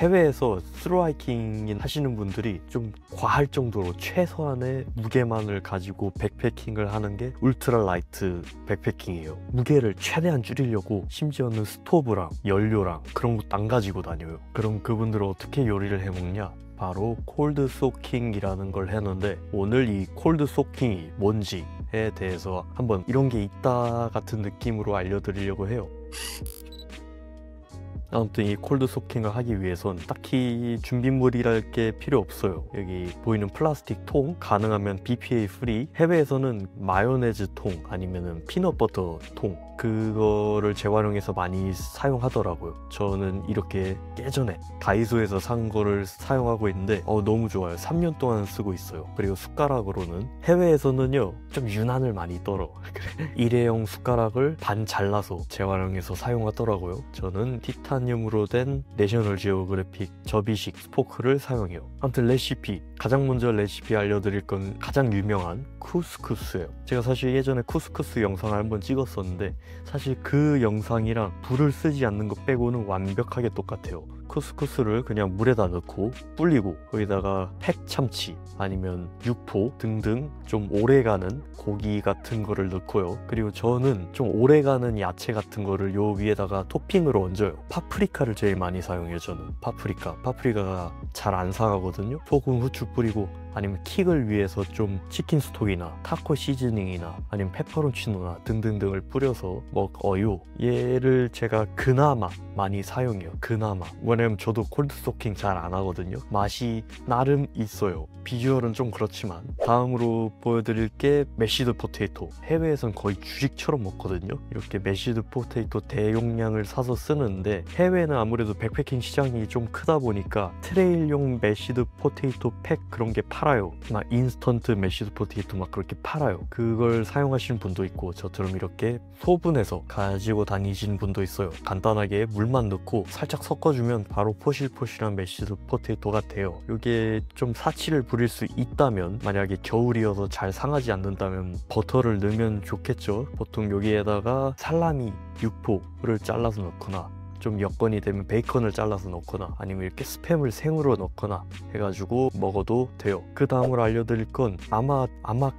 해외에서 스로하이킹 하시는 분들이 좀 과할 정도로 최소한의 무게만을 가지고 백패킹을 하는 게 울트라 라이트 백패킹이에요. 무게를 최대한 줄이려고 심지어는 스토브랑 연료랑 그런 것도 안 가지고 다녀요. 그럼 그분들은 어떻게 요리를 해먹냐? 바로 콜드 소킹이라는 걸 했는데, 오늘 이 콜드 소킹이 뭔지에 대해서 한번 이런 게 있다 같은 느낌으로 알려드리려고 해요. 아무튼 이 콜드 소킹을 하기 위해선 딱히 준비물이랄 게 필요 없어요. 여기 보이는 플라스틱 통, 가능하면 BPA 프리, 해외에서는 마요네즈 통 아니면은 피넛버터 통, 그거를 재활용해서 많이 사용하더라고요. 저는 이렇게 예전에 다이소에서 산 거를 사용하고 있는데 너무 좋아요. 3년 동안 쓰고 있어요. 그리고 숟가락으로는 해외에서는요 좀 유난을 많이 떨어. 일회용 숟가락을 반 잘라서 재활용해서 사용하더라고요. 저는 티타늄으로 된 내셔널 지오그래픽 접이식 스포크를 사용해요. 아무튼 레시피, 가장 먼저 레시피 알려드릴 건 가장 유명한 쿠스쿠스예요. 제가 사실 예전에 쿠스쿠스 영상을 한번 찍었었는데 사실 그 영상이랑 불을 쓰지 않는 것 빼고는 완벽하게 똑같아요. 쿠스쿠스를 그냥 물에다 넣고 불리고 거기다가 팩참치 아니면 육포 등등 좀 오래가는 고기 같은 거를 넣고요. 그리고 저는 좀 오래가는 야채 같은 거를 요 위에다가 토핑으로 얹어요. 파프리카를 제일 많이 사용해요. 저는 파프리카가 잘 안 상하거든요. 소금, 후추 뿌리고 아니면 킥을 위해서 좀 치킨 스톡이나 타코 시즈닝이나 아니면 페퍼론치노나 등등등을 뿌려서 먹어요. 얘를 제가 그나마 많이 사용해요. 그나마. 왜냐면 저도 콜드 소킹 잘 안 하거든요. 맛이 나름 있어요. 비주얼은 좀 그렇지만. 다음으로 보여드릴 게 메시드 포테이토. 해외에선 거의 주식처럼 먹거든요. 이렇게 메시드 포테이토 대용량을 사서 쓰는데 해외는 아무래도 백패킹 시장이 좀 크다 보니까 트레일용 메시드 포테이토 팩 그런 게 팔아요. 막 인스턴트 메시드 포테이토 막 그렇게 팔아요. 그걸 사용하시는 분도 있고 저처럼 이렇게 소분해서 가지고 다니시는 분도 있어요. 간단하게 물만 넣고 살짝 섞어주면 바로 포실포실한 메시드 포테이토가 돼요. 이게 좀 사치를 부릴 수 있다면, 만약에 겨울이어서 잘 상하지 않는다면 버터를 넣으면 좋겠죠. 보통 여기에다가 살라미, 육포를 잘라서 넣거나 좀 여건이 되면 베이컨을 잘라서 넣거나 아니면 이렇게 스팸을 생으로 넣거나 해가지고 먹어도 돼요. 그 다음으로 알려드릴 건 아마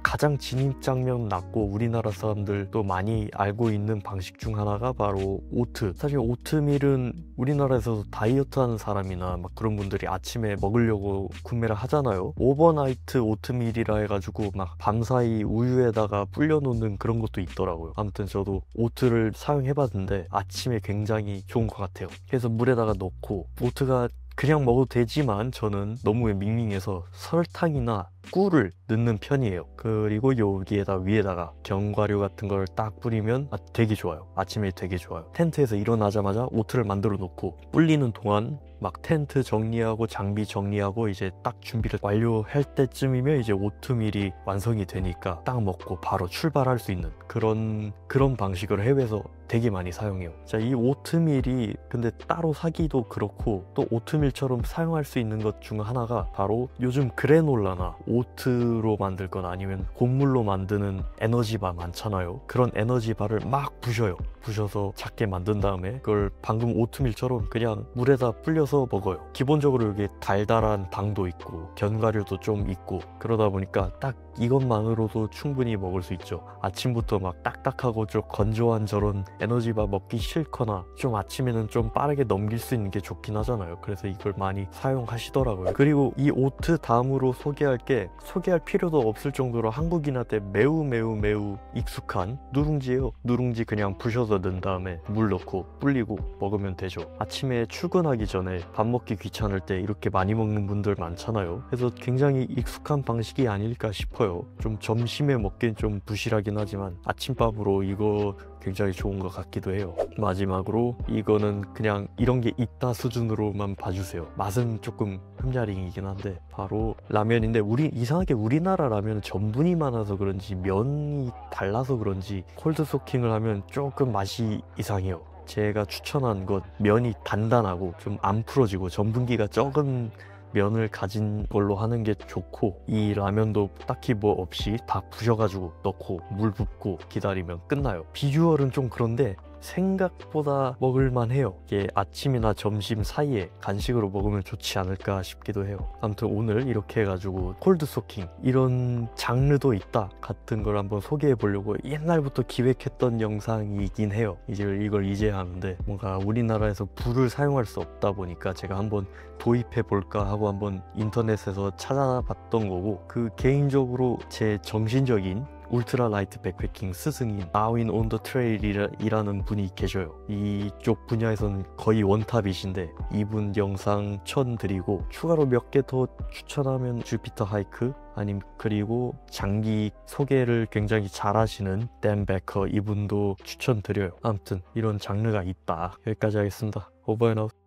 가장 진입장면 낮고 우리나라 사람들도 많이 알고 있는 방식 중 하나가 바로 오트. 사실 오트밀은 우리나라에서 다이어트 하는 사람이나 막 그런 분들이 아침에 먹으려고 구매를 하잖아요. 오버나이트 오트밀이라 해가지고 막 밤사이 우유에다가 불려놓는 그런 것도 있더라고요. 아무튼 저도 오트를 사용해봤는데 아침에 굉장히 좋은 것 같아요. 그래서 물에다가 넣고, 오트가 그냥 먹어도 되지만 저는 너무 밍밍해서 설탕이나 꿀을 넣는 편이에요. 그리고 여기에다 위에다가 견과류 같은 걸 딱 뿌리면 되게 좋아요. 아침에 되게 좋아요. 텐트에서 일어나자마자 오트를 만들어 놓고 불리는 동안 막 텐트 정리하고 장비 정리하고 이제 딱 준비를 완료할 때쯤이면 이제 오트밀이 완성이 되니까 딱 먹고 바로 출발할 수 있는 그런 방식을 해외에서 되게 많이 사용해요. 자, 이 오트밀이 근데 따로 사기도 그렇고 또 오트밀처럼 사용할 수 있는 것 중 하나가 바로 요즘 그래놀라나 오트로 만들거나 아니면 곡물로 만드는 에너지바 많잖아요. 그런 에너지바를 막 부셔서 작게 만든 다음에 그걸 방금 오트밀처럼 그냥 물에다 불려서 먹어요. 기본적으로 이게 달달한 당도 있고 견과류도 좀 있고 그러다 보니까 딱 이것만으로도 충분히 먹을 수 있죠. 아침부터 막 딱딱하고 좀 건조한 저런 에너지바 먹기 싫거나 좀 아침에는 좀 빠르게 넘길 수 있는 게 좋긴 하잖아요. 그래서 이걸 많이 사용하시더라고요. 그리고 이 오트 다음으로 소개할 필요도 없을 정도로 한국인한테 매우 익숙한 누룽지예요. 누룽지 그냥 부셔서 넣은 다음에 물 넣고 불리고 먹으면 되죠. 아침에 출근하기 전에 밥 먹기 귀찮을 때 이렇게 많이 먹는 분들 많잖아요. 그래서 굉장히 익숙한 방식이 아닐까 싶어요. 좀 점심에 먹기엔 좀 부실하긴 하지만 아침밥으로 이거 굉장히 좋은 것 같기도 해요. 마지막으로 이거는 그냥 이런 게 있다 수준으로만 봐주세요. 맛은 조금 흠야링이긴 한데 바로 라면인데, 이상하게 우리나라 라면은 전분이 많아서 그런지 면이 달라서 그런지 콜드 소킹을 하면 조금 맛이 이상해요. 제가 추천한 것 면이 단단하고 좀 안 풀어지고 전분기가 적은 면을 가진 걸로 하는 게 좋고, 이 라면도 딱히 뭐 없이 다 부셔가지고 넣고 물 붓고 기다리면 끝나요. 비주얼은 좀 그런데 생각보다 먹을만해요. 이게 아침이나 점심 사이에 간식으로 먹으면 좋지 않을까 싶기도 해요. 아무튼 오늘 이렇게 해가지고 콜드 소킹 이런 장르도 있다 같은 걸 한번 소개해 보려고 옛날부터 기획했던 영상이긴 해요. 이걸 이제 하는데 뭔가 우리나라에서 불을 사용할 수 없다 보니까 제가 한번 도입해 볼까 하고 한번 인터넷에서 찾아봤던 거고, 그 개인적으로 제 정신적인 울트라 라이트 백패킹 스승인 아윈 온 더 트레일이라는 분이 계셔요. 이쪽 분야에서는 거의 원탑이신데 이분 영상 추천드리고, 추가로 몇 개 더 추천하면 주피터 하이크, 아님 그리고 장기 소개를 굉장히 잘하시는 댄 베커, 이분도 추천드려요. 아무튼 이런 장르가 있다. 여기까지 하겠습니다. 오버 앤 아웃.